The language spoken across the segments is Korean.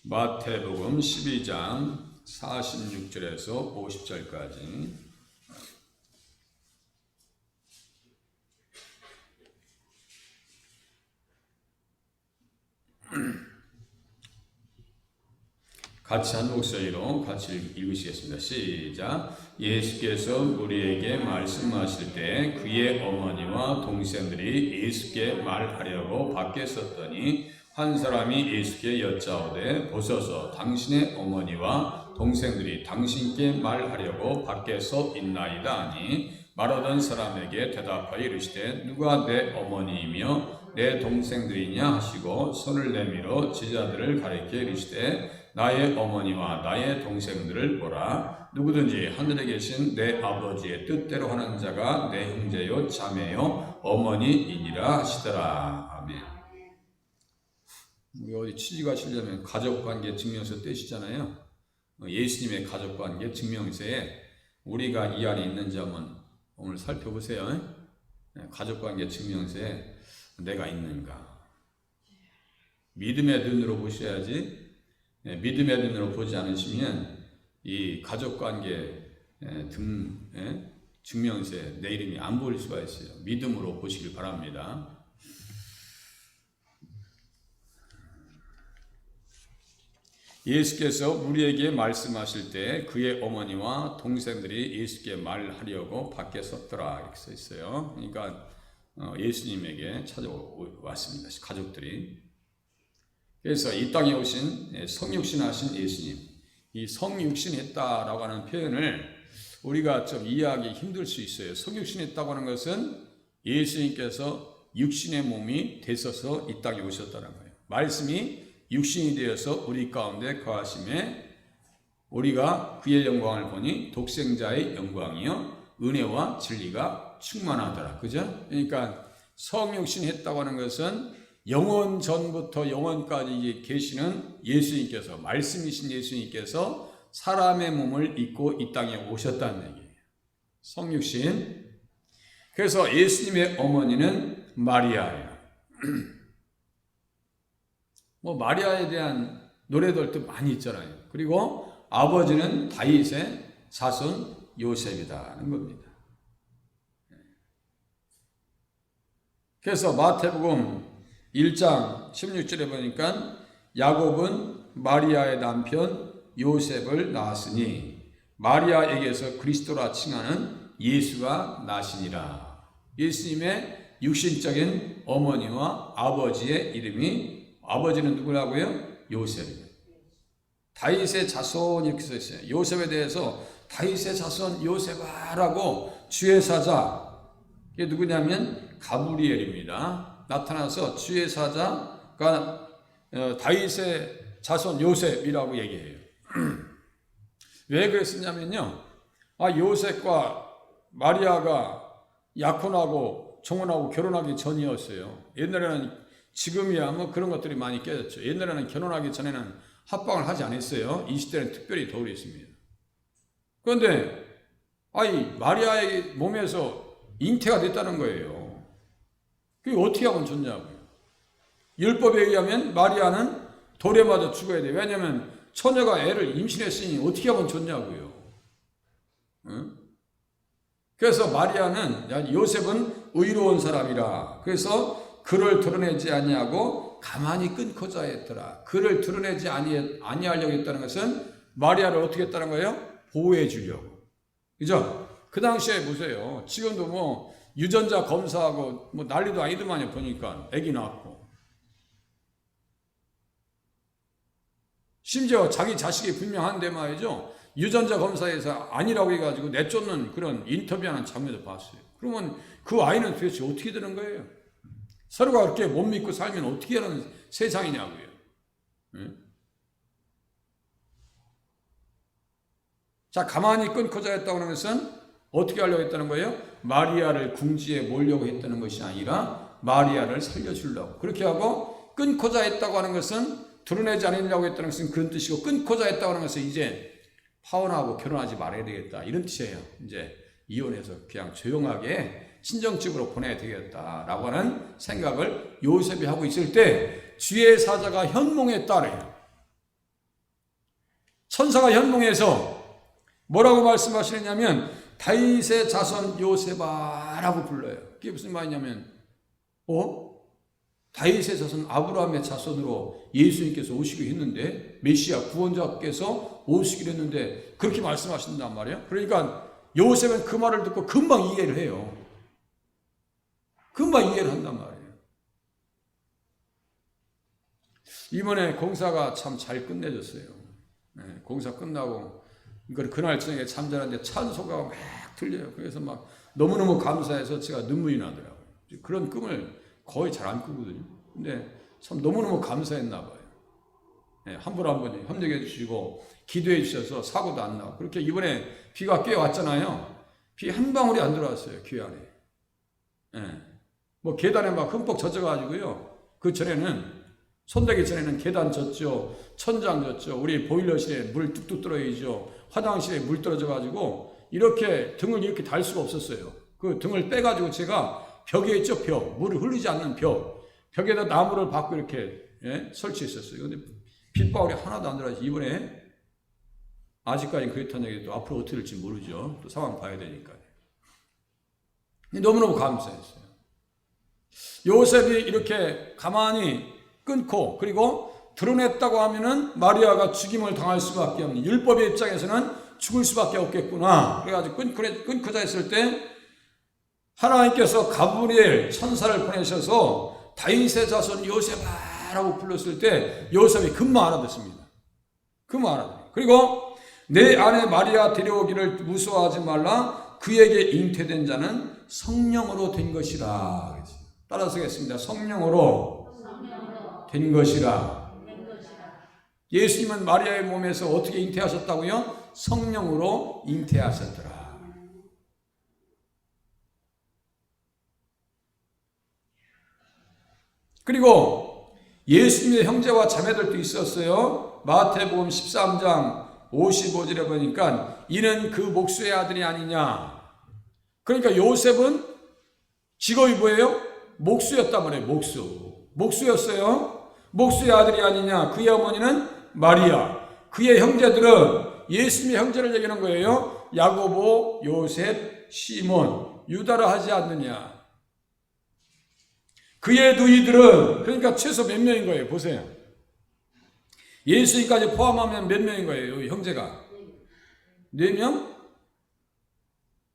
마태복음 12장 46절에서 50절까지 같이 한 목소리로 같이 읽으시겠습니다. 시작. 예수께서 우리에게 말씀하실 때 그의 어머니와 동생들이 예수께 말하려고 밖에 섰더니 한 사람이 예수께 여짜오되 보소서 당신의 어머니와 동생들이 당신께 말하려고 밖에 서 있나이다 하니 말하던 사람에게 대답하여 이르시되 누가 내 어머니이며 내 동생들이냐 하시고 손을 내밀어 제자들을 가리켜 이르시되 나의 어머니와 나의 동생들을 보라. 누구든지 하늘에 계신 내 아버지의 뜻대로 하는 자가 내 형제요 자매요 어머니이니라 하시더라. 아멘. 우리 어디 취직 하시려면 가족관계 증명서 떼시잖아요. 예수님의 가족관계 증명서에 우리가 이 안에 있는지 한번 오늘 살펴보세요. 가족관계 증명서에 내가 있는가. 믿음의 눈으로 보셔야지. 믿음의 눈으로 보지 않으시면 이 가족관계 증명서에 내 이름이 안 보일 수가 있어요. 믿음으로 보시길 바랍니다. 예수께서 우리에게 말씀하실 때 그의 어머니와 동생들이 예수께 말하려고 밖에 섰더라 이렇게 써 있어요. 그러니까 예수님에게 찾아왔습니다. 가족들이. 그래서 이 땅에 오신 성육신하신 예수님, 이 성육신했다라고 하는 표현을 우리가 좀 이해하기 힘들 수 있어요. 성육신했다고 하는 것은 예수님께서 육신의 몸이 되셔서 이 땅에 오셨다는 거예요. 말씀이 육신이 되어서 우리 가운데 거하심에 우리가 그의 영광을 보니 독생자의 영광이요 은혜와 진리가 충만하더라. 그죠? 그러니까 성육신했다고 하는 것은 영원 전부터 영원까지 계시는 예수님께서, 말씀이신 예수님께서 사람의 몸을 입고 이 땅에 오셨다는 얘기예요. 성육신. 그래서 예수님의 어머니는 마리아예요. 마리아에 대한 노래들도 많이 있잖아요. 그리고 아버지는 다윗의 자손 요셉이라는 겁니다. 그래서 마태복음 1장 16절에 보니까 야곱은 마리아의 남편 요셉을 낳았으니 마리아에게서 그리스도라 칭하는 예수가 나시니라. 예수님의 육신적인 어머니와 아버지의 이름이 아버지는 누구라고요? 요셉이에요. 다윗의 자손 이렇게 써 있어요. 요셉에 대해서 다윗의 자손 요셉아라고 주의 사자, 이게 누구냐면 가브리엘입니다. 나타나서 주의 사자가 다윗의 자손 요셉이라고 얘기해요. 왜 그랬었냐면요, 요셉과 마리아가 약혼하고 정혼하고 결혼하기 전이었어요. 옛날에는, 지금이야 뭐 그런 것들이 많이 깨졌죠. 옛날에는 결혼하기 전에는 합방을 하지 않았어요. 이 시대는 특별히 더 그랬습니다. 그런데 마리아의 몸에서 잉태가 됐다는 거예요. 그게 어떻게 하면 좋냐고요. 율법에 의하면 마리아는 돌에 맞아 죽어야 돼요. 왜냐하면 처녀가 애를 임신했으니 어떻게 하면 좋냐고요. 응? 그래서 마리아는, 요셉은 의로운 사람이라 그래서 그를 드러내지 아니하고 가만히 끊고자 했더라. 그를 드러내지 아니하려고 했다는 것은 마리아를 어떻게 했다는 거예요? 보호해 주려고. 그죠? 그 당시에 보세요. 지금도 유전자 검사하고 난리도 아니더만요. 보니까 아기 낳았고. 심지어 자기 자식이 분명한데 말이죠. 유전자 검사에서 아니라고 해가지고 내쫓는 그런 인터뷰하는 장면도 봤어요. 그러면 그 아이는 도대체 어떻게 되는 거예요? 서로가 그렇게 못 믿고 살면 어떻게 하는 세상이냐고요. 응? 자, 가만히 끊고자 했다고 하는 것은 어떻게 하려고 했다는 거예요? 마리아를 궁지에 몰려고 했다는 것이 아니라 마리아를 살려주려고. 그렇게 하고 끊고자 했다고 하는 것은 드러내지 않으려고 했다는 것은 그런 뜻이고, 끊고자 했다고 하는 것은 이제 파혼하고 결혼하지 말아야 되겠다 이런 뜻이에요. 이제 이혼해서 그냥 조용하게 친정집으로 보내야 되겠다라고 하는 생각을 요셉이 하고 있을 때 주의 사자가 현몽에 따라요. 천사가 현몽에서 뭐라고 말씀하시느냐면 다윗의 자손 요셉아라고 불러요. 그게 무슨 말이냐면 다윗의 자손 아브라함의 자손으로 예수님께서 오시기로 했는데, 메시아 구원자께서 오시기로 했는데 그렇게 말씀하신단 말이에요. 그러니까 요셉은 그 말을 듣고 금방 이해를 해요. 금방 이해를 한단 말이에요. 이번에 공사가 참 잘 끝내줬어요. 공사 끝나고 이걸 그날 저녁에 잠자는데 찬송가가 막 들려요. 그래서 막 너무너무 감사해서 제가 눈물이 나더라고요. 그런 꿈을 거의 잘 안 꾸거든요. 근데 참 너무너무 감사했나 봐요. 한 분 한 분이 협력해 주시고 기도해 주셔서 사고도 안 나고, 그렇게 이번에 비가 꽤 왔잖아요. 비 한 방울이 안 들어왔어요, 교회 안에. 뭐 계단에 막 흠뻑 젖어가지고요. 그 전에는, 손대기 전에는 계단 젖죠, 천장 젖죠, 우리 보일러실에 물 뚝뚝 떨어지죠, 화장실에 물 떨어져가지고 이렇게 등을 이렇게 달 수가 없었어요. 그 등을 빼가지고 제가 벽에 있죠, 벽, 물을 흘리지 않는 벽에다 나무를 박고 이렇게 설치했었어요. 근데 빗방울이 하나도 안 들어가서 이번에 아직까지 그렇다는 얘기도 앞으로 어떻게 될지 모르죠. 또 상황 봐야 되니까요. 너무너무 감사했어요. 요셉이 이렇게 가만히 끊고, 그리고 드러냈다고 하면은 마리아가 죽임을 당할 수밖에 없는, 율법의 입장에서는 죽을 수밖에 없겠구나. 그래가지고 끊고자 했을 때 하나님께서 가브리엘 천사를 보내셔서 다윗의 자손 요셉아라고 불렀을 때 요셉이 금방 알아듣습니다. 금방 알아듣습니다. 그리고 내 아내 마리아 데려오기를 무서워하지 말라. 그에게 잉태된 자는 성령으로 된 것이라. 따라서 하겠습니다. 성령으로 된 것이라. 예수님은 마리아의 몸에서 어떻게 잉태하셨다고요? 성령으로 잉태하셨더라. 그리고 예수님의 형제와 자매들도 있었어요. 마태복음 13장 55절에 보니까 이는 그 목수의 아들이 아니냐. 그러니까 요셉은 직업이 뭐예요? 목수였단 말이에요. 목수였어요. 목수의 아들이 아니냐. 그의 어머니는 마리아. 그의 형제들은 예수님의 형제를 얘기하는 거예요. 야고보, 요셉, 시몬, 유다라 하지 않느냐. 그의 누이들은, 그러니까 최소 몇 명인 거예요. 보세요. 예수님까지 포함하면 몇 명인 거예요. 형제가 4명?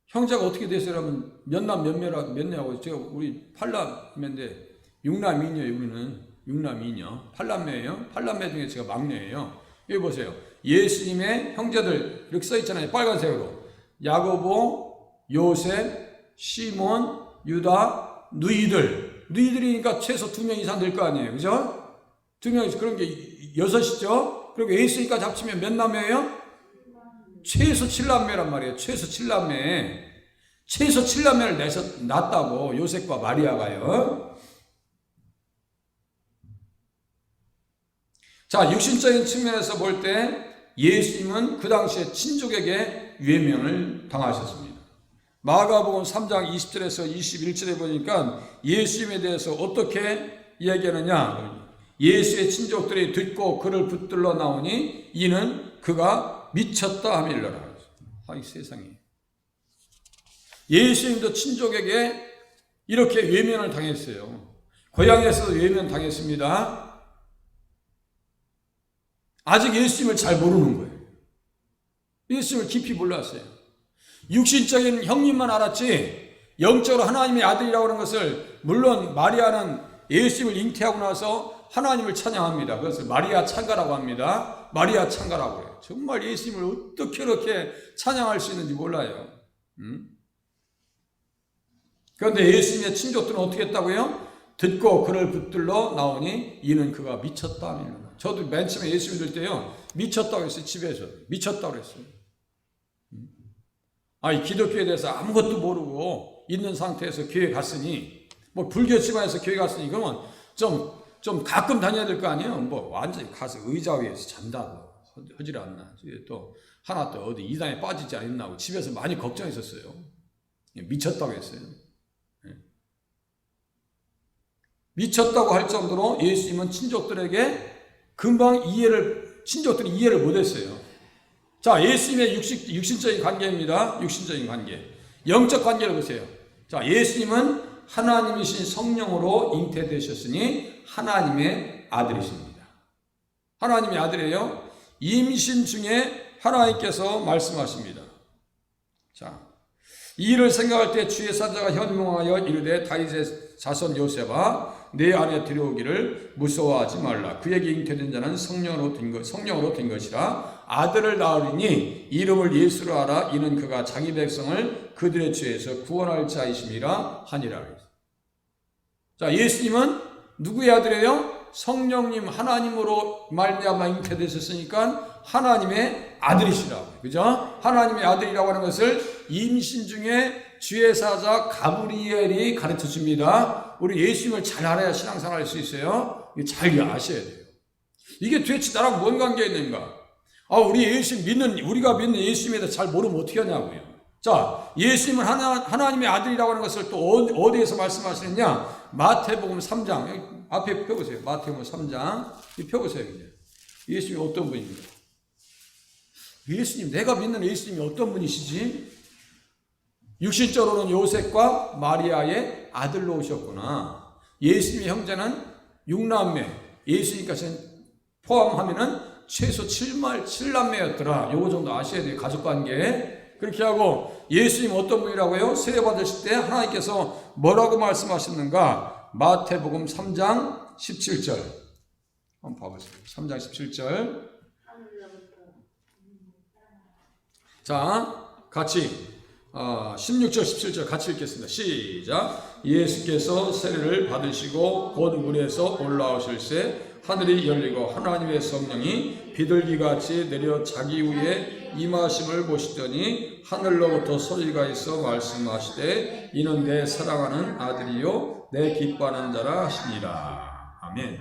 형제가 어떻게 되세요? 그러면 몇남 몇녀라고 제가 우리 8남매인데 6남이녀예요. 우리는 6남이녀 8남매예요. 8남매 중에 제가 막내예요. 여기 보세요. 예수님의 형제들 이렇게 써 있잖아요. 빨간색으로. 야고보, 요셉, 시몬, 유다, 누이들이니까 최소 2명 이상 될 거 아니에요. 그죠? 2명이서 그런 게 6이죠? 그리고 예수님까지 합치면 몇 남매예요? 최소 7남매란 말이에요. 최소 7남매. 최소 7남매를 낳았다고 요셉과 마리아가요. 자, 육신적인 측면에서 볼 때 예수님은 그 당시에 친족에게 외면을 당하셨습니다. 마가복음 3장 20절에서 21절에 보니까 예수님에 대해서 어떻게 이야기하느냐. 예수의 친족들이 듣고 그를 붙들러 나오니 이는 그가 미쳤다 하밀러라. 이 세상에. 예수님도 친족에게 이렇게 외면을 당했어요. 고향에서도 외면 당했습니다. 아직 예수님을 잘 모르는 거예요. 예수님을 깊이 몰랐어요. 육신적인 형님만 알았지 영적으로 하나님의 아들이라고 하는 것을, 물론 마리아는 예수님을 잉태하고 나서 하나님을 찬양합니다. 그것을 마리아 찬가라고 합니다. 마리아 찬가라고 해요. 정말 예수님을 어떻게 이렇게 찬양할 수 있는지 몰라요. 그런데 예수님의 친족들은 어떻게 했다고요? 듣고 그를 붙들러 나오니 이는 그가 미쳤다. 저도 맨 처음에 예수 믿을 때요, 미쳤다고 했어요. 집에서 미쳤다고 했어요. 이 기독교에 대해서 아무것도 모르고 있는 상태에서 교회 갔으니, 뭐 불교 집안에서 교회 갔으니 그러면 좀 가끔 다녀야 될 거 아니에요. 뭐 완전히 가서 의자 위에서 잔다 하질 않나. 또 하나 또 어디 이단에 빠지지 않았나 하고 집에서 많이 걱정했었어요. 미쳤다고 했어요. 미쳤다고 할 정도로 예수님은 친족들에게 금방 친족들이 이해를 못했어요. 자, 예수님의 육신적인 관계입니다. 육신적인 관계. 영적 관계를 보세요. 자, 예수님은 하나님이신 성령으로 잉태되셨으니 하나님의 아들이십니다. 하나님의 아들이에요. 임신 중에 하나님께서 말씀하십니다. 자, 이 일을 생각할 때 주의 사자가 현몽하여 이르되 다윗의 자손 요셉아 내 안에 들여오기를 무서워하지 말라. 그에게 잉태된 자는 성령으로 된 것이라. 아들을 낳으리니 이름을 예수로 하라. 이는 그가 자기 백성을 그들의 죄에서 구원할 자이심이라 하니라. 자, 예수님은 누구의 아들이에요? 성령님 하나님으로 말미암아 잉태되셨으니까 하나님의 아들이시라. 그죠? 하나님의 아들이라고 하는 것을 임신 중에 주의 사자 가브리엘이 가르쳐 줍니다. 우리 예수님을 잘 알아야 신앙생활 할 수 있어요. 잘 아셔야 돼요. 이게 도대체 나랑 뭔 관계가 있는가? 우리가 믿는 예수님에 대해서 잘 모르면 어떻게 하냐고요. 자, 예수님은 하나님의 아들이라고 하는 것을 또 어디에서 말씀하시느냐? 마태복음 3장. 여기 앞에 펴보세요. 마태복음 3장. 펴보세요. 이제. 예수님이 어떤 분입니까? 예수님, 내가 믿는 예수님이 어떤 분이시지? 육신적으로는 요셉과 마리아의 아들로 오셨구나. 예수님의 형제는 6남매, 예수님까지 포함하면은 최소 7남매였더라. 요거 정도 아셔야 돼요. 가족관계. 그렇게 하고 예수님 어떤 분이라고요? 세례 받으실 때 하나님께서 뭐라고 말씀하셨는가? 마태복음 3장 17절. 한번 봐보세요. 3장 17절. 자, 같이 16절 17절 같이 읽겠습니다. 시작. 예수께서 세례를 받으시고 곧 물에서 올라오실새 하늘이 열리고 하나님의 성령이 비둘기같이 내려 자기 위에 임하심을 보시더니 하늘로부터 소리가 있어 말씀하시되 이는 내 사랑하는 아들이요 내 기뻐하는 자라 하시니라. 아멘.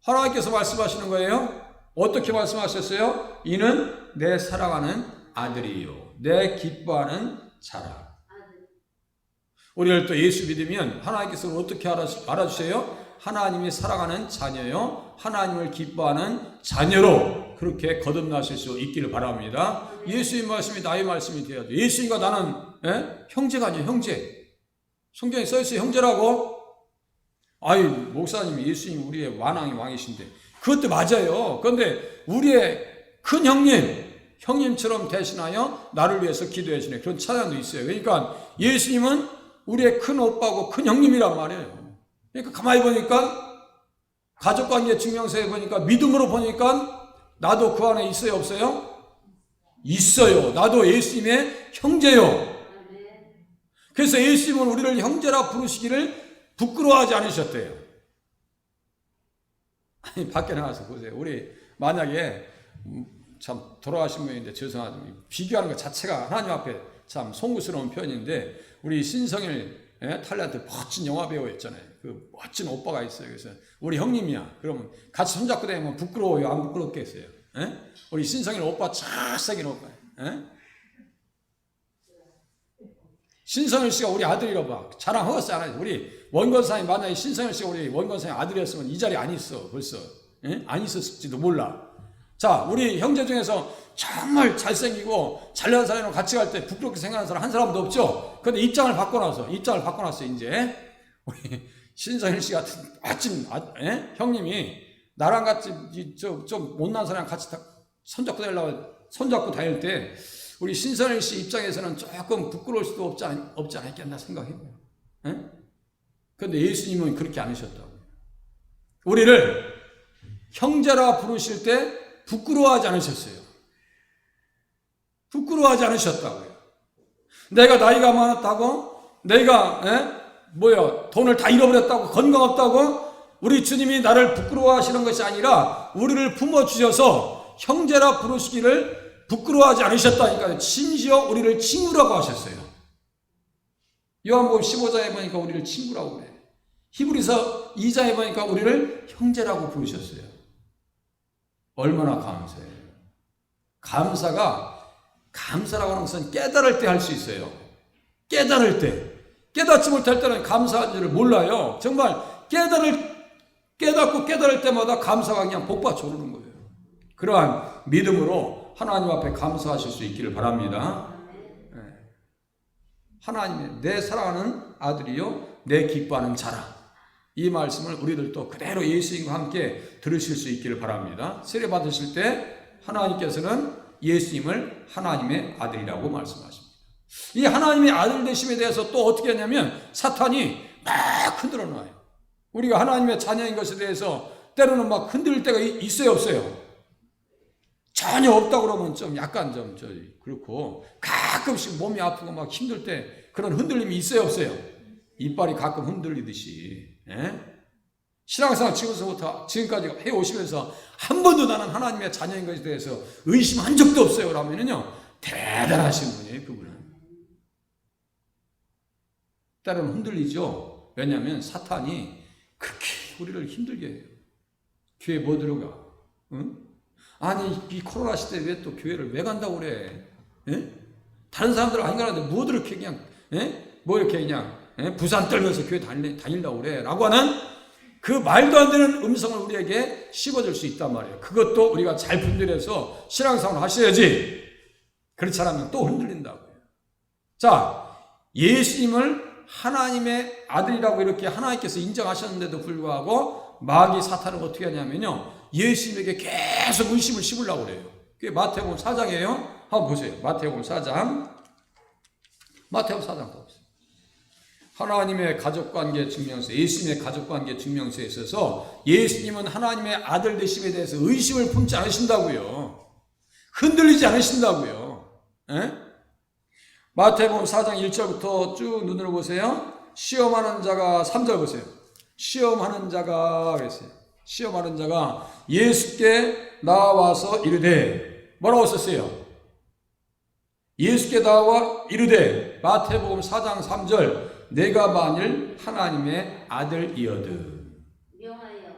하나님께서 말씀하시는 거예요. 어떻게 말씀하셨어요? 이는 내 사랑하는 아들이요 내 기뻐하는 자라. 우리를 또 예수 믿으면 하나님께서 어떻게 알아주세요? 하나님이 사랑하는 자녀요 하나님을 기뻐하는 자녀로 그렇게 거듭나실 수 있기를 바랍니다. 예수님 말씀이 나의 말씀이 되어야 돼. 예수님과 나는 형제가 아니에요. 형제. 성경에 써있어요. 형제라고. 목사님이 예수님 우리의 왕이신데 그것도 맞아요. 그런데 우리의 큰 형님처럼 대신하여 나를 위해서 기도해 주는 그런 찬양도 있어요. 그러니까 예수님은 우리의 큰 오빠고 큰 형님이란 말이에요. 그러니까 가만히 보니까 가족관계 증명서에 보니까 믿음으로 보니까 나도 그 안에 있어요 없어요? 있어요. 나도 예수님의 형제요. 그래서 예수님은 우리를 형제라 부르시기를 부끄러워하지 않으셨대요. 아니 밖에 나가서 보세요. 우리 만약에 참 돌아가신 분인데 죄송하지만 비교하는 것 자체가 하나님 앞에 참 송구스러운 표현인데 우리 신성일 탤런트 멋진 영화배우였잖아요. 그 멋진 오빠가 있어요. 그래서 우리 형님이야. 그러면 같이 손잡고 다니면 부끄러워요? 안 부끄럽겠어요? 우리 신성일 오빠 잘생긴 오빠예요. 신성일 씨가 우리 아들이라고 막 자랑하겠어요? 안 하지? 우리 원건사님 만약에 신성일 씨가 우리 원건사님 아들이었으면 이 자리에 안 있어 벌써. 안 있었을지도 몰라. 자, 우리 형제 중에서 정말 잘생기고 잘난 사람이랑 같이 갈 때 부끄럽게 생각하는 사람 한 사람도 없죠? 근데 입장을 바꿔놨어, 이제. 우리 신성일 씨 같은 멋진 형님이 나랑 같이 좀 못난 사람이랑 같이 손잡고 다닐 때 우리 신성일 씨 입장에서는 조금 부끄러울 수도 없지 않았겠나 생각해봐요. 그런데 예수님은 그렇게 않으셨다고. 우리를 형제라 부르실 때 부끄러워하지 않으셨어요. 부끄러워하지 않으셨다고요. 내가 나이가 많았다고, 내가 돈을 다 잃어버렸다고, 건강 없다고 우리 주님이 나를 부끄러워하시는 것이 아니라 우리를 품어주셔서 형제라 부르시기를 부끄러워하지 않으셨다니까요. 심지어 우리를 친구라고 하셨어요. 요한복음 15장에 보니까 우리를 친구라고 그래요. 히브리서 2장에 보니까 우리를 형제라고 부르셨어요. 얼마나 감사해요. 감사라고 하는 것은 깨달을 때 할 수 있어요. 깨달을 때. 깨닫지 못할 때는 감사한 줄을 몰라요. 정말 깨닫고 깨달을 때마다 감사가 그냥 복받쳐 오르는 거예요. 그러한 믿음으로 하나님 앞에 감사하실 수 있기를 바랍니다. 하나님의 내 사랑하는 아들이요 내 기뻐하는 자라. 이 말씀을 우리들도 그대로 예수님과 함께 들으실 수 있기를 바랍니다. 세례 받으실 때 하나님께서는 예수님을 하나님의 아들이라고 말씀하십니다. 이 하나님의 아들 되심에 대해서 또 어떻게 하냐면 사탄이 막 흔들어 놔요. 우리가 하나님의 자녀인 것에 대해서 때로는 막 흔들 때가 있어요, 없어요? 전혀 없다 그러면 좀 약간 좀 그렇고, 가끔씩 몸이 아프고 막 힘들 때 그런 흔들림이 있어요, 없어요? 이빨이 가끔 흔들리듯이. 신앙생활 지금부터 지금까지 해오시면서 한 번도 나는 하나님의 자녀인 것에 대해서 의심한 적도 없어요 라면은요, 대단하신 분이에요. 그분은 때로는 흔들리죠. 왜냐하면 사탄이 그렇게 우리를 힘들게 해요. 교회 뭐 들어가? 응? 아니 이 코로나 시대에 왜 또 교회를 왜 간다고 그래? 다른 사람들 안 가는데 뭐 그렇게 그냥 뭐 이렇게 그냥 부산 떨면서 교회 다니려고 그래 라고 하는 그 말도 안 되는 음성을 우리에게 씹어줄 수 있단 말이에요. 그것도 우리가 잘 분별해서 신앙생활을 하셔야지. 그렇지 않으면 또 흔들린다고요. 자, 예수님을 하나님의 아들이라고 이렇게 하나님께서 인정하셨는데도 불구하고 마귀 사탄은 어떻게 하냐면요, 예수님에게 계속 의심을 씹으려고 그래요. 그게 마태복음 4장이에요. 한번 보세요. 마태복음 4장. 마태복음 4장 보세요. 하나님의 가족관계 증명서, 예수님의 가족관계 증명서에 있어서 예수님은 하나님의 아들 되심에 대해서 의심을 품지 않으신다고요. 흔들리지 않으신다고요. 마태복음 4장 1절부터 쭉 눈으로 보세요. 시험하는 자가 3절 보세요. 시험하는 자가 그랬어요. 시험하는 자가 예수께 나와서 이르되, 뭐라고 썼어요? 예수께 나와 이르되, 마태복음 4장 3절, 내가 만일 하나님의 아들이어든. 명하여.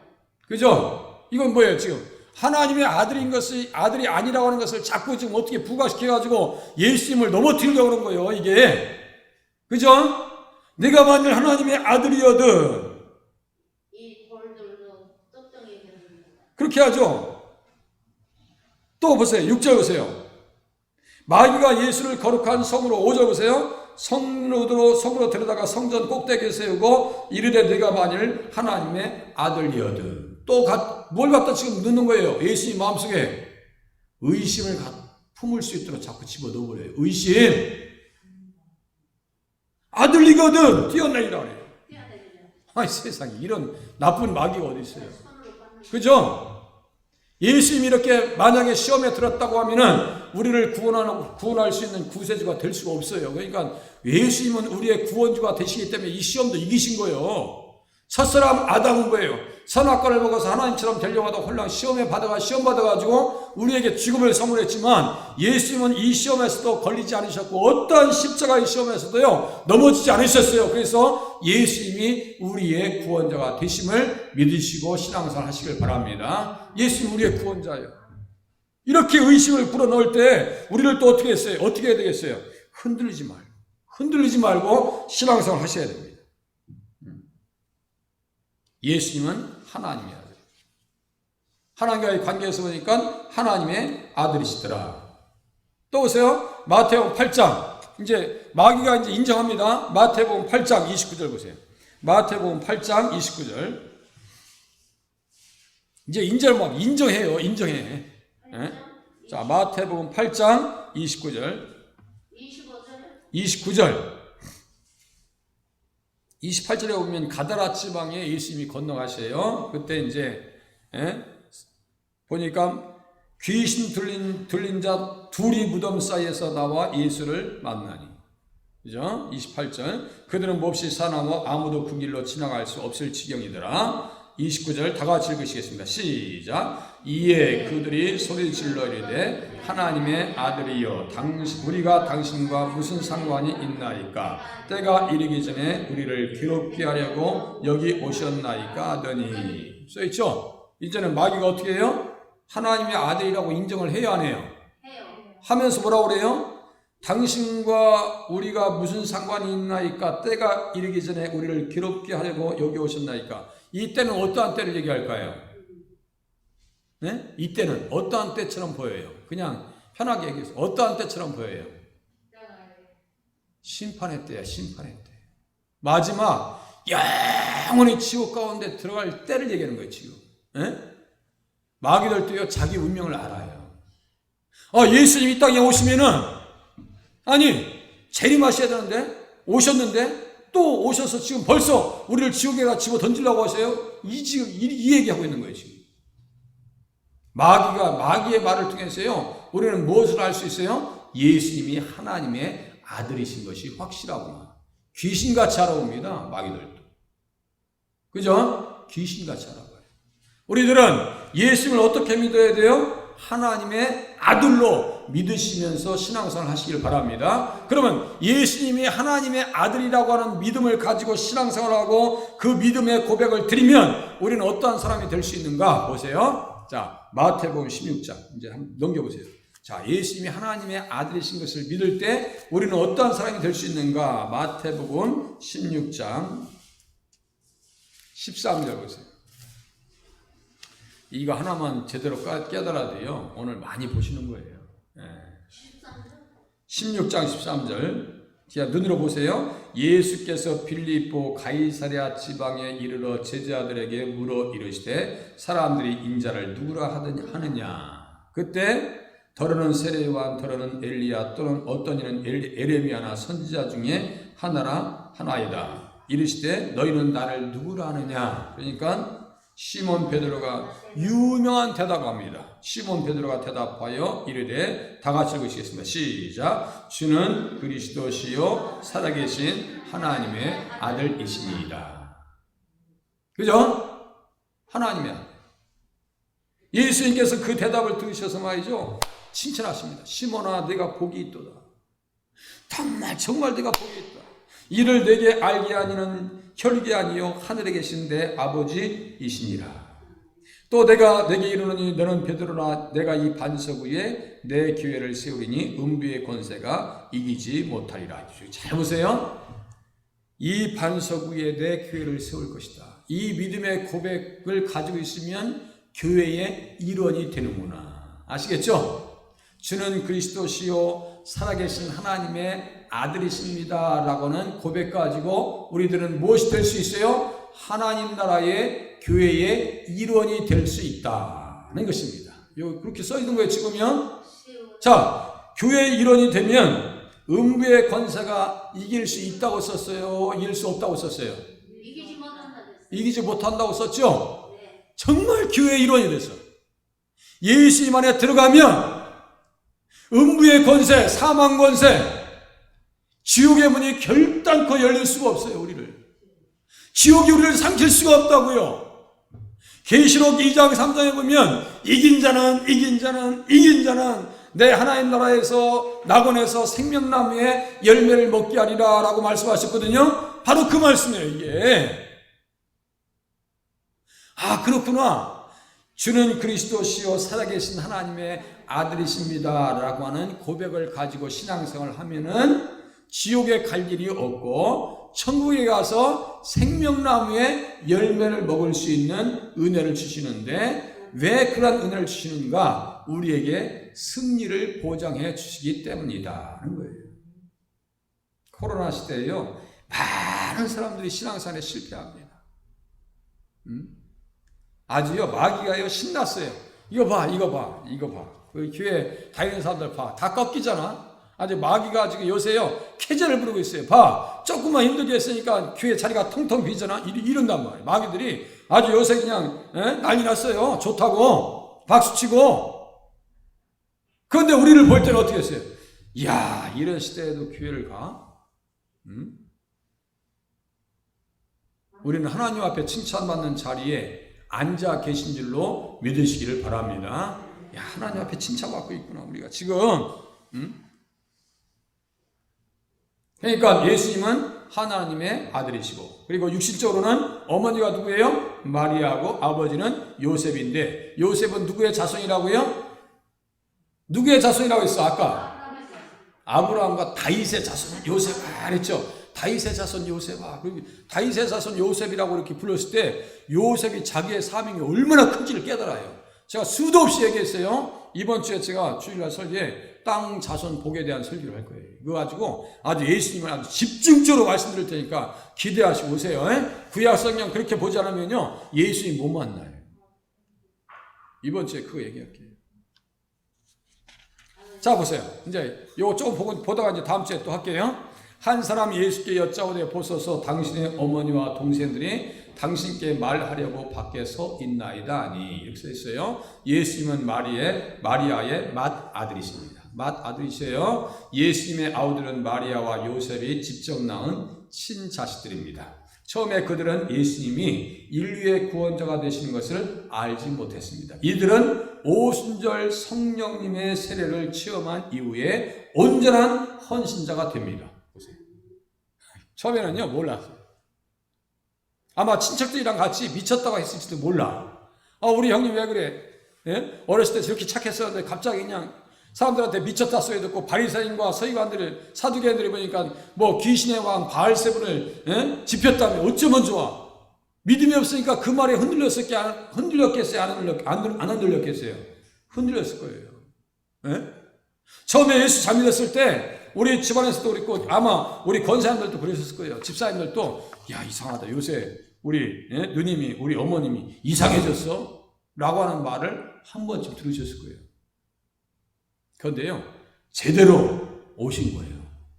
그죠? 이건 뭐예요 지금? 하나님의 아들인 것이 아들이 아니라고 하는 것을 자꾸 지금 어떻게 부각시켜가지고 예수님을 넘어뜨리려고 그런 거예요 이게. 그죠? 내가 만일 하나님의 아들이어든. 이 돌들도 떡덩이 그렇게 하죠. 또 보세요. 6절 보세요. 마귀가 예수를 거룩한 성으로, 5절 보세요. 성으로 데려다가 성전 꼭대기에 세우고 이르되 내가 만일 하나님의 아들이어든. 또 뭘 갖다 지금 넣는 거예요? 예수님 마음속에 의심을 품을 수 있도록 자꾸 집어넣어버려요. 의심. 아들이거든 뛰어내리라 그래요. 아이 세상에, 이런 나쁜 마귀가 어디 있어요? 그죠? 예수님이 이렇게 만약에 시험에 들었다고 하면은 우리를 구원할 수 있는 구세주가 될 수가 없어요. 그러니까 예수님은 우리의 구원주가 되시기 때문에 이 시험도 이기신 거예요. 첫사람 아담은 뭐예요? 선악과를 먹어서 하나님처럼 되려고 하다 홀랑 시험 받아가지고 우리에게 죽음을 선물했지만 예수님은 이 시험에서도 걸리지 않으셨고 어떠한 십자가의 시험에서도요 넘어지지 않으셨어요. 그래서 예수님이 우리의 구원자가 되심을 믿으시고 신앙생활 하시길 바랍니다. 예수님 우리의 구원자예요. 이렇게 의심을 불어넣을 때 우리를 또 어떻게 했어요? 어떻게 해야 되겠어요? 흔들리지 말고 신앙생활 하셔야 됩니다. 예수님은 하나님의 아들. 하나님과의 관계에서 보니까 하나님의 아들이시더라. 또 보세요. 마태복음 8장. 이제 마귀가 이제 인정합니다. 마태복음 8장 29절 보세요. 마태복음 8장 29절. 이제 인정해요. 인정해. 자, 마태복음 8장 29절. 29절. 28절에 보면 가다라 지방에 예수님이 건너가세요. 그때 이제 보니까 귀신 들린 자 둘이 무덤 사이에서 나와 예수를 만나니. 그죠? 28절. 그들은 몹시 사나워 아무도 그 길로 지나갈 수 없을 지경이더라. 29절 다 같이 읽으시겠습니다. 시작. 이에 그들이 소리 질러 이르되 하나님의 아들이여 우리가 당신과 무슨 상관이 있나이까? 때가 이르기 전에 우리를 괴롭게 하려고 여기 오셨나이까 하더니. 써있죠? 이제는 마귀가 어떻게 해요? 하나님의 아들이라고 인정을 해야 안 해요? 하면서 뭐라고 그래요? 당신과 우리가 무슨 상관이 있나이까? 때가 이르기 전에 우리를 괴롭게 하려고 여기 오셨나이까? 이때는 어떠한 때를 얘기할까요? 네? 이때는 어떠한 때처럼 보여요? 그냥 편하게 얘기해서 어떠한 때처럼 보여요? 심판의 때야, 심판의 때. 마지막 영원히 지옥 가운데 들어갈 때를 얘기하는 거예요, 지금. 예? 마귀들도요, 자기 운명을 알아요. 예수님 이 땅에 오시면은, 아니, 재림하셔야 되는데, 오셨는데, 또 오셔서 지금 벌써 우리를 지옥에다 집어 던지려고 하세요? 이 얘기하고 있는 거예요, 지금. 마귀의 말을 통해서요, 우리는 무엇을 알 수 있어요? 예수님이 하나님의 아들이신 것이 확실하구나. 귀신같이 알아봅니다, 마귀들도. 그죠? 귀신같이 알아봐요. 우리들은 예수님을 어떻게 믿어야 돼요? 하나님의 아들로 믿으시면서 신앙생활 하시길 바랍니다. 그러면 예수님이 하나님의 아들이라고 하는 믿음을 가지고 신앙생활하고 그 믿음의 고백을 드리면 우리는 어떠한 사람이 될 수 있는가? 보세요. 자, 마태복음 16장 이제 한번 넘겨보세요. 자, 예수님이 하나님의 아들이신 것을 믿을 때 우리는 어떠한 사람이 될 수 있는가? 마태복음 16장 13절 보세요. 이거 하나만 제대로 깨달아도요, 오늘 많이 보시는 거예요. 16장 13절. 자, 눈으로 보세요. 예수께서 빌립보 가이사랴 지방에 이르러 제자들에게 물어 이르시되 사람들이 인자를 누구라 하느냐. 그때 더러는 세례요한, 더러는 엘리야, 또는 어떤 이는 에레미야나 선지자 중에 하나이다. 이르시되 너희는 나를 누구라 하느냐. 그러니까 시몬 베드로가 유명한 대답합니다. 시몬 베드로가 대답하여 이르되 다 같이 읽으시겠습니다. 시작. 주는 그리스도시요 살아계신 하나님의 아들이시니이다. 그죠? 하나님의 아들. 예수님께서 그 대답을 들으셔서 말이죠, 칭찬하십니다. 시몬아, 내가 복이 있도다. 정말 내가 복이 있다. 이를 내게 알게 하니는 혈육이 아니요 하늘에 계신 내 아버지이시니라. 또 내가 내게 이르노니 너는 베드로나 내가 이 반석 위에 내 교회를 세우리니 음부의 권세가 이기지 못하리라. 잘 보세요. 이 반석 위에 내 교회를 세울 것이다. 이 믿음의 고백을 가지고 있으면 교회의 일원이 되는구나. 아시겠죠? 주는 그리스도시요 살아계신 하나님의 아들이십니다 라고는 고백 가지고 우리들은 무엇이 될 수 있어요? 하나님 나라의 교회의 일원이 될 수 있다는 것입니다. 그렇게 써 있는 거예요, 지금요. 자, 교회의 일원이 되면 음부의 권세가 이길 수 있다고 썼어요? 이길 수 없다고 썼어요? 이기지 못한다고 썼죠? 정말 교회의 일원이 됐어. 예수님 안에 들어가면 음부의 권세, 사망 권세, 지옥의 문이 결단코 열릴 수가 없어요, 우리를. 지옥이 우리를 삼킬 수가 없다고요. 계시록 2장 3장에 보면 이긴 자는 내 하나님 나라에서 낙원에서 생명나무의 열매를 먹게 하리라 라고 말씀하셨거든요. 바로 그 말씀이에요, 이게. 그렇구나. 주는 그리스도시요 살아계신 하나님의 아들이십니다 라고 하는 고백을 가지고 신앙생활을 하면은 지옥에 갈 일이 없고 천국에 가서 생명나무의 열매를 먹을 수 있는 은혜를 주시는데, 왜 그런 은혜를 주시는가? 우리에게 승리를 보장해 주시기 때문이다 하는 거예요. 코로나 시대에요, 많은 사람들이 신앙생활에 실패합니다. 아주요, 마귀가요 신났어요. 이거 봐. 그 교회 다니는 사람들 봐. 다 꺾이잖아. 아주 마귀가 지금 요새요 캐제를 부르고 있어요. 봐, 조금만 힘들게 했으니까 교회 자리가 텅텅 비잖아. 이런단 말이에요. 마귀들이 아주 요새 그냥 난리 났어요. 좋다고 박수치고. 그런데 우리를 볼 때는 어떻게 했어요? 이야, 이런 시대에도 교회를 가? 우리는 하나님 앞에 칭찬받는 자리에 앉아 계신 줄로 믿으시기를 바랍니다. 야, 하나님 앞에 칭찬받고 있구나 우리가 지금. 그러니까 예수님은 하나님의 아들이시고, 그리고 육신적으로는 어머니가 누구예요? 마리아고 아버지는 요셉인데, 요셉은 누구의 자손이라고요? 누구의 자손이라고 했어 아까? 아브라함과 다윗의 자손 요셉 그랬죠. 다윗의 자손 요셉아. 다윗의 자손 요셉이라고 이렇게 불렀을 때 요셉이 자기의 사명이 얼마나 큰지를 깨달아요. 제가 수도 없이 얘기했어요. 이번 주에 제가 주일날 설교에 땅 자손 복에 대한 설교를 할 거예요. 이거 가지고 아주 예수님을 아주 집중적으로 말씀드릴 테니까 기대하시고 오세요. 구약 성경 그렇게 보지 않으면요 예수님 못 만나요. 이번 주에 그거 얘기할게요. 자 보세요. 이제 요거 조금 보다가 이제 다음 주에 또 할게요. 한 사람이 예수께 여짜오되 보소서 당신의 어머니와 동생들이 당신께 말하려고 밖에 서 있나이다 하니 이렇게 써 있어요. 예수님은 마리아의 맏아들이십니다. 맏아들이세요. 예수님의 아우들은 마리아와 요셉이 직접 낳은 친자식들입니다. 처음에 그들은 예수님이 인류의 구원자가 되시는 것을 알지 못했습니다. 이들은 오순절 성령님의 세례를 체험한 이후에 온전한 헌신자가 됩니다. 보세요. 처음에는요 몰랐어요. 아마 친척들이랑 같이 미쳤다고 했을지도 몰라. 우리 형님 왜 그래? 예? 어렸을 때 저렇게 착했었는데 갑자기 그냥 사람들한테 미쳤다 소리 듣고 바리새인과 서기관들을 사두개인들이 보니까 뭐 귀신의 왕 바알세분을 집혔다며 어쩌면 좋아. 믿음이 없으니까 그 말에 흔들렸겠어요? 안 흔들렸겠어요? 흔들렸을 거예요. 예? 처음에 예수 잠들었을 때 우리 집안에서도 그랬고 아마 우리 권사님들도 그러셨을 거예요. 집사님들도 야 이상하다 요새 우리 누님이 우리 어머님이 이상해졌어? 라고 하는 말을 한 번쯤 들으셨을 거예요. 그런데요 제대로 오신 거예요.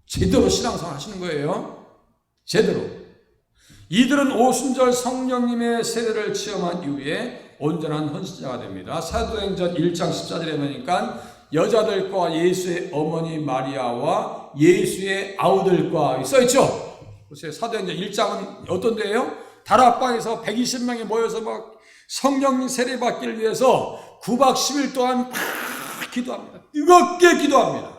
제대로 신앙생활 하시는 거예요. 제대로. 이들은 오순절 성령님의 세례를 체험한 이후에 온전한 헌신자가 됩니다. 사도행전 1장 14절에 보니까 여자들과 예수의 어머니 마리아와 예수의 아우들과 써있죠. 보세요. 사도행전 1장은 어떤 데예요? 다락방에서 120명이 모여서 막 성령님 세례 받기를 위해서 9박 10일 동안 막 기도합니다. 뜨겁게 기도합니다.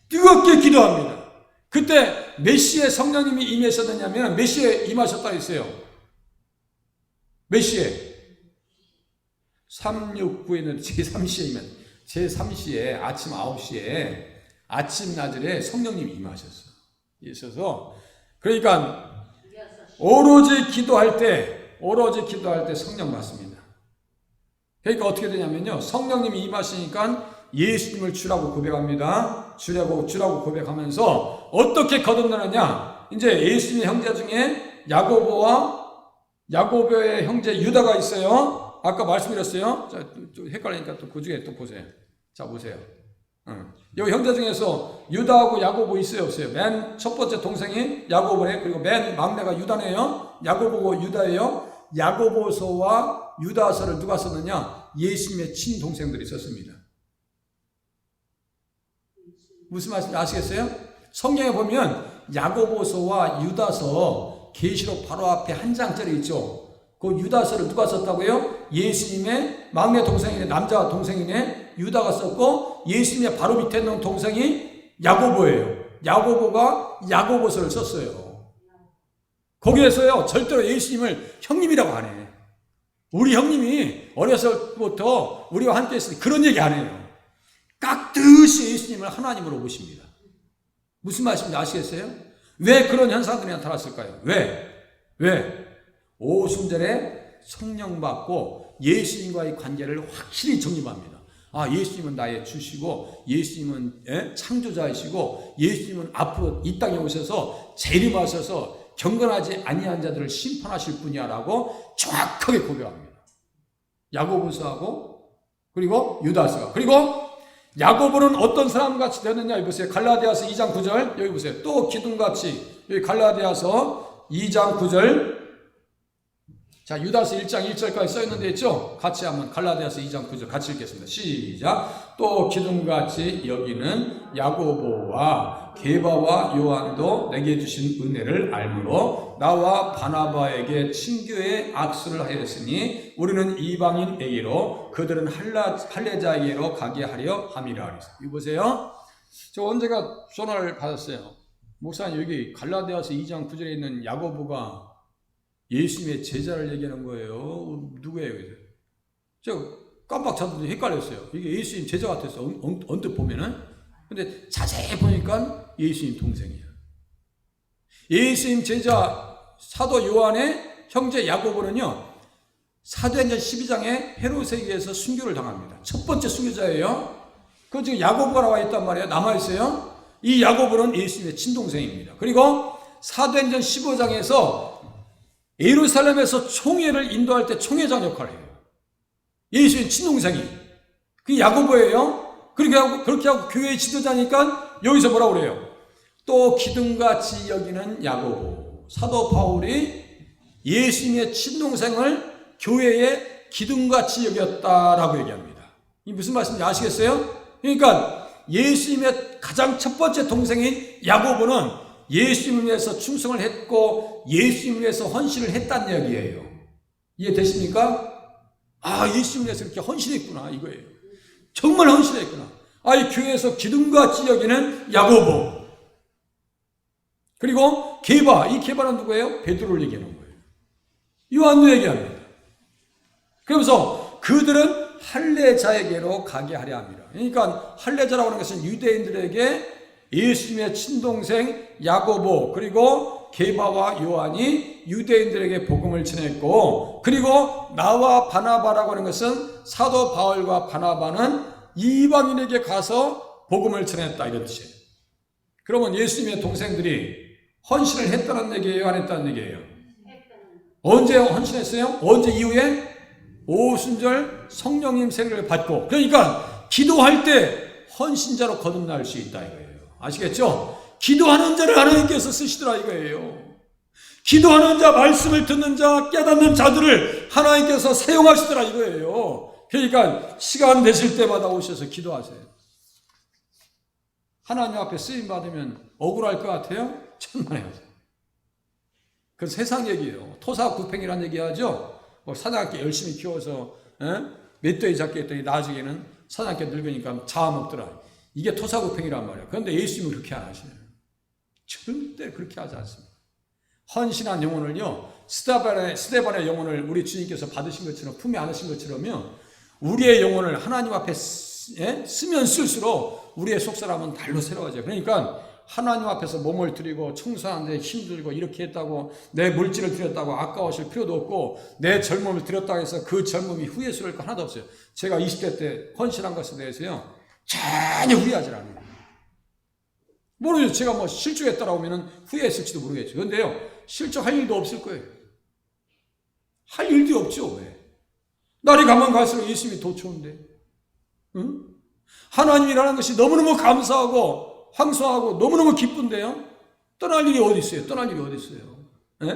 뜨겁게 기도합니다. 그때 몇 시에 성령님이 임하셨느냐면 몇 시에 임하셨다고 했어요? 몇 시에? 369에는 제3시에 제3시에 아침 9시에 아침 나절에 성령님이 임하셨어요. 있어서 그러니까 오로지 기도할 때 성령 받습니다. 그러니까 어떻게 되냐면요. 성령님이 임하시니까 예수님을 주라고 고백합니다. 주라고 고백하면서 어떻게 거듭나느냐. 이제 예수님의 형제 중에 야고보의 형제 유다가 있어요. 아까 말씀드렸어요. 자, 좀 헷갈리니까 또 그 중에 또 보세요. 자, 보세요. 여기 형제 중에서 유다하고 야고보 있어요, 없어요? 맨 첫 번째 동생이 야고보래. 그리고 맨 막내가 유다네요. 야고보고 유다예요. 야고보서와 유다서를 누가 썼느냐? 예수님의 친동생들이 썼습니다. 무슨 말씀인지 아시겠어요? 성경에 보면 야고보서와 유다서 계시록 바로 앞에 한 장짜리 있죠. 그 유다서를 누가 썼다고요? 예수님의 막내 동생이네, 남자 동생이네, 유다가 썼고 예수님의 바로 밑에 있는 동생이 야고보예요. 야고보가 야고보서를 썼어요. 거기에서요 절대로 예수님을 형님이라고 안 해. 우리 형님이 어려서부터 우리와 함께 있으니 그런 얘기 안 해요. 깍듯이 예수님을 하나님으로 보십니다. 무슨 말씀인지 아시겠어요? 왜 그런 현상들이 나타났을까요? 왜? 오순절에 성령 받고 예수님과의 관계를 확실히 정립합니다. 예수님은 나의 주시고 예수님은 창조자이시고 예수님은 앞으로 이 땅에 오셔서 재림하셔서 경건하지 아니한 자들을 심판하실 분이야라고 정확하게 고백합니다. 야고보서하고 그리고 유다서가. 그리고 야고보는 어떤 사람같이 되느냐 여기 보세요. 갈라디아서 2장 9절 여기 보세요. 또 기둥같이 여기 갈라디아서 2장 9절. 자, 유다서 1장 1절까지 써있는데 있죠? 같이 한번 갈라디아서 2장 9절 같이 읽겠습니다. 시작. 또 기둥같이 여기는 야고보와 게바와 요한도 내게 주신 은혜를 알므로 나와 바나바에게 친교의 악수를 하였으니 우리는 이방인에게로 그들은 할례자에게로 가게 하려 함이라. 이거 보세요. 저 언제가 전화를 받았어요. 목사님 여기 갈라디아서 2장 9절에 있는 야고보가 예수님의 제자를 얘기하는 거예요. 누구예요? 제가 깜빡 찾아도 헷갈렸어요. 이게 예수님 제자 같았어. 언뜻 보면은. 근데 자세히 보니까 예수님 동생이야. 예수님 제자 사도 요한의 형제 야고보는요, 사도행전 12장에 헤롯에 의해서 순교를 당합니다. 첫 번째 순교자예요. 그 지금 야고보가 나와 있단 말이에요. 남아 있어요. 이 야고보는 예수님의 친동생입니다. 그리고 사도행전 15장에서 예루살렘에서 총회를 인도할 때 총회장 역할을 해요. 예수님 친동생이. 그 야고보예요. 그렇게 하고 교회의 지도자니까 여기서 뭐라고 그래요? 또 기둥같이 여기는 야고보. 사도 바울이 예수님의 친동생을 교회의 기둥같이 여겼다라고 얘기합니다. 이 무슨 말씀인지 아시겠어요? 그러니까 예수님의 가장 첫 번째 동생인 야고보는 예수님을 위해서 충성을 했고 예수님을 위해서 헌신을 했다는 얘기예요. 이해되십니까? 아, 예수님을 위해서 그렇게 헌신했구나 이거예요. 정말 헌신했구나. 이 교회에서 기둥같이 여기는 야고보. 그리고 게바, 이 게바는 누구예요? 베드로를 얘기하는 거예요. 요한도 얘기합니다. 그러면서 그들은 할례자에게로 가게 하려 합니다. 그러니까 할례자라고 하는 것은 유대인들에게 예수님의 친동생 야고보 그리고 게바와 요한이 유대인들에게 복음을 전했고, 그리고 나와 바나바라고 하는 것은 사도 바울과 바나바는 이방인에게 가서 복음을 전했다 이런 뜻이에요. 그러면 예수님의 동생들이 헌신을 했다는 얘기예요, 안 했다는 얘기예요? 언제 헌신했어요? 언제 이후에? 오순절 성령님 세례를 받고. 그러니까 기도할 때 헌신자로 거듭날 수 있다 이거예요. 아시겠죠? 기도하는 자를 하나님께서 쓰시더라 이거예요. 기도하는 자, 말씀을 듣는 자, 깨닫는 자들을 하나님께서 사용하시더라 이거예요. 그러니까 시간 되실 때마다 오셔서 기도하세요. 하나님 앞에 쓰임 받으면 억울할 것 같아요? 천만에요. 그 세상 얘기예요. 토사구팽이라는 얘기하죠. 사냥개 열심히 키워서 멧돼지 잡기 했더니 나중에는 사냥개 늙으니까 잡아먹더라. 이게 토사구팽이란 말이에요. 그런데 예수님은 그렇게 안 하시네요. 절대 그렇게 하지 않습니다. 헌신한 영혼을요, 스데반의 영혼을 우리 주님께서 받으신 것처럼, 품에 안으신 것처럼요, 우리의 영혼을 하나님 앞에 쓰면 쓸수록 우리의 속사람은 달로 새로워져요. 그러니까 하나님 앞에서 몸을 드리고 청소하는데 힘들고 이렇게 했다고 내 물질을 드렸다고 아까워하실 필요도 없고, 내 젊음을 드렸다고 해서 그 젊음이 후회스러울 거 하나도 없어요. 제가 20대 때 헌신한 것에 대해서요 전혀 후회하지 않아요. 모르죠. 제가 뭐 실족했다라고 하면 후회했을지도 모르겠죠. 그런데요, 실족할 일도 없을 거예요. 할 일도 없죠. 왜? 날이 가면 갈수록 예수님이 더 좋은데, 응? 하나님이라는 것이 너무너무 감사하고 황송하고 너무너무 기쁜데요, 떠날 일이 어디 있어요? 떠날 일이 어디 있어요? 에?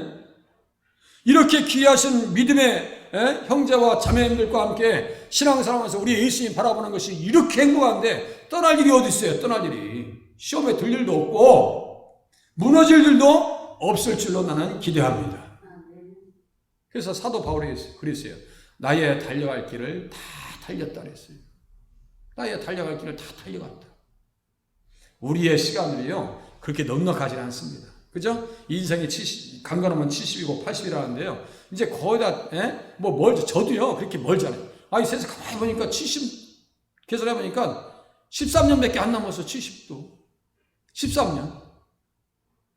이렇게 귀하신 믿음의 형제와 자매님들과 함께 신앙생활하면서 우리 예수님 바라보는 것이 이렇게 행복한데 떠날 일이 어디 있어요? 떠날 일이. 시험에 들 일도 없고 무너질 일도 없을 줄로 나는 기대합니다. 그래서 사도 바울이 그랬어요. 나의 달려갈 길을 다 달렸다 그랬어요. 나의 달려갈 길을 다 달려갔다. 우리의 시간을요 그렇게 넉넉하지 않습니다. 그죠? 인생이 강건하면 70이고 80이라는데요. 이제 거의 다, 뭐 멀죠. 저도요, 그렇게 멀잖아요. 이 세상 가만히 보니까 70, 계산해보니까 13년밖에 안 남았어, 70도. 13년.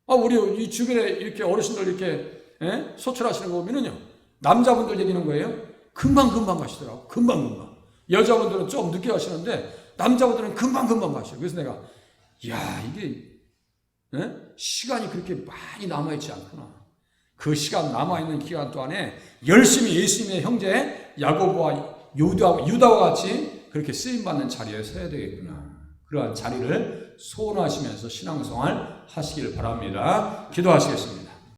우리 이 주변에 이렇게 어르신들 이렇게, 소출하시는 거 보면은요, 남자분들 얘기하는 거예요. 금방금방 가시더라고. 금방금방. 여자분들은 좀 늦게 가시는데, 남자분들은 금방금방 가셔요. 그래서 내가, 이게, 시간이 그렇게 많이 남아있지 않구나. 그 시간 남아있는 기간 동안에 열심히 예수님의 형제 야고보와 유다와 같이 그렇게 쓰임받는 자리에 서야 되겠구나. 그러한 자리를 소원하시면서 신앙생활 하시길 바랍니다. 기도하시겠습니다.